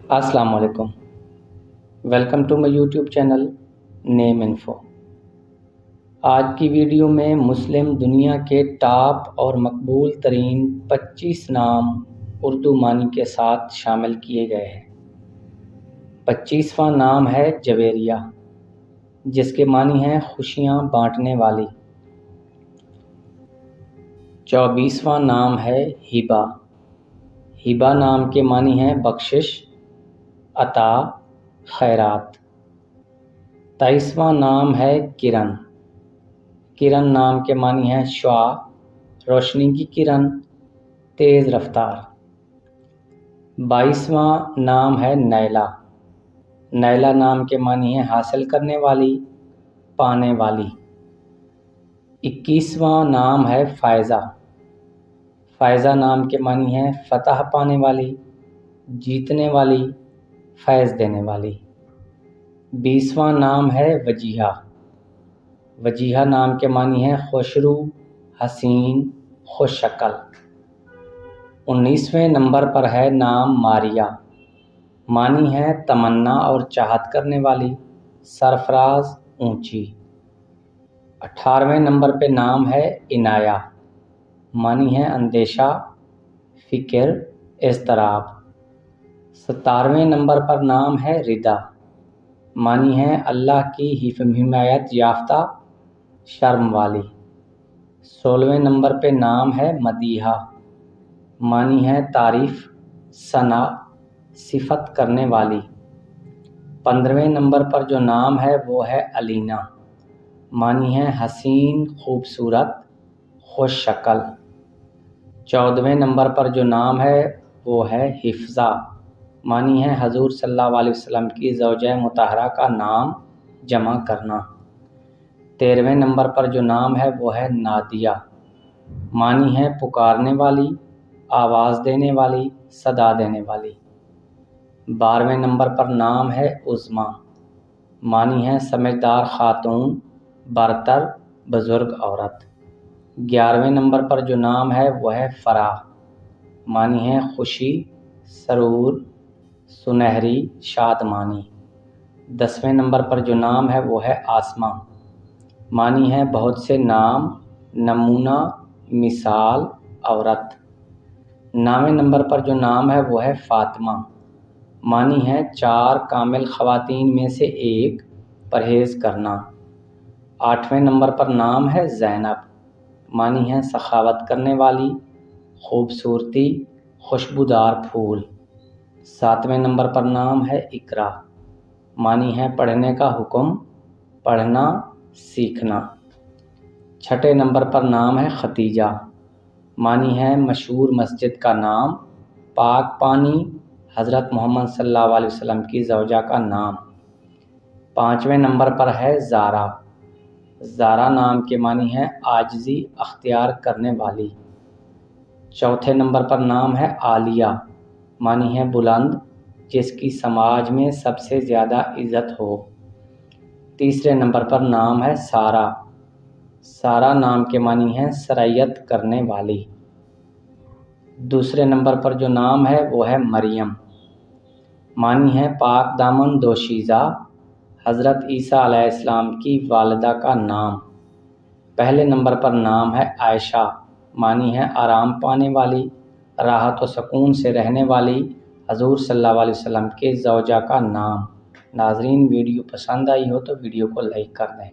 السلام علیکم، welcome to my YouTube channel name info. آج کی ویڈیو میں مسلم دنیا کے ٹاپ اور مقبول ترین 25 نام اردو معنی کے ساتھ شامل کیے گئے ہیں۔ 25واں نام ہے جویریہ، جس کے معنی ہیں خوشیاں بانٹنے والی۔ 24واں نام ہے ہبہ۔ ہبہ نام کے معنی ہیں بخشش، عطا، خیرات۔ 23واں نام ہے کرن۔ کرن نام کے معنی ہیں شعاع، روشنی کی کرن، تیز رفتار۔ 22واں نام ہے نیلا۔ نیلا نام کے معنی ہیں حاصل کرنے والی، پانے والی۔ 21واں نام ہے فائزہ۔ فائزہ نام کے معنی ہیں فتح پانے والی، جیتنے والی، فیض دینے والی۔ 20واں نام ہے وجیہہ۔ وجیہہ نام کے معنی ہیں خوشرو، حسین، خوش شکل۔ 19ویں نمبر پر ہے نام ماریہ۔ معنی ہے تمنا اور چاہت کرنے والی، سرفراز، اونچی۔ 18ویں نمبر پہ نام ہے عنایہ۔ معنی ہے اندیشہ، فکر، اضطراب۔ 17ویں نمبر پر نام ہے رضا۔ معنی ہے اللہ کی حمایت یافتہ، شرم والی۔ 16ویں نمبر پہ نام ہے مدیحہ۔ معنی ہے تعریف، ثنا، صفت کرنے والی۔ 15ویں نمبر پر جو نام ہے وہ ہے علینا۔ معنی ہے حسین، خوبصورت، خوش شکل۔ 14ویں نمبر پر جو نام ہے وہ ہے حفظہ۔ معنی ہے حضور صلی اللہ علیہ وسلم کی زوجہ مطہرہ کا نام جمع کرنا۔ 13ویں نمبر پر جو نام ہے وہ ہے نادیہ۔ معنی ہے پکارنے والی، آواز دینے والی، صدا دینے والی۔ 12ویں نمبر پر نام ہے عظمیٰ۔ معنی ہے سمجھدار خاتون، برتر، بزرگ عورت۔ 11ویں نمبر پر جو نام ہے وہ ہے فرح۔ معنی ہے خوشی، سرور، سنہری، شادمانی۔ 10ویں نمبر پر جو نام ہے وہ ہے آسماں۔ معنی ہے بہت سے نام، نمونہ، مثال، عورت۔ 9ویں نمبر پر جو نام ہے وہ ہے فاطمہ۔ معنی ہے 4 کامل خواتین میں سے ایک، پرہیز کرنا۔ 8ویں نمبر پر نام ہے زینب۔ معنی ہے سخاوت کرنے والی، خوبصورتی، خوشبودار پھول۔ 7ویں نمبر پر نام ہے اقرا۔ معنی ہے پڑھنے کا حکم، پڑھنا، سیکھنا۔ 6 نمبر پر نام ہے ختیجہ۔ معنی ہے مشہور مسجد کا نام، پاک پانی، حضرت محمد صلی اللہ علیہ وسلم کی زوجہ کا نام۔ 5ویں نمبر پر ہے زارا۔ زارا نام کے معنی ہے عاجزی اختیار کرنے والی۔ 4تھے نمبر پر نام ہے عالیہ۔ معنی ہے بلند، جس کی سماج میں سب سے زیادہ عزت ہو۔ 3 نمبر پر نام ہے سارا۔ سارا نام کے معنی ہے سرایت کرنے والی۔ 2 نمبر پر جو نام ہے وہ ہے مریم۔ معنی ہے پاک دامن دوشیزہ، حضرت عیسیٰ علیہ السلام کی والدہ کا نام۔ 1 نمبر پر نام ہے عائشہ۔ معنی ہے آرام پانے والی، راحت و سکون سے رہنے والی، حضور صلی اللہ علیہ وسلم کے زوجہ کا نام۔ ناظرین، ویڈیو پسند آئی ہو تو ویڈیو کو لائک کر دیں۔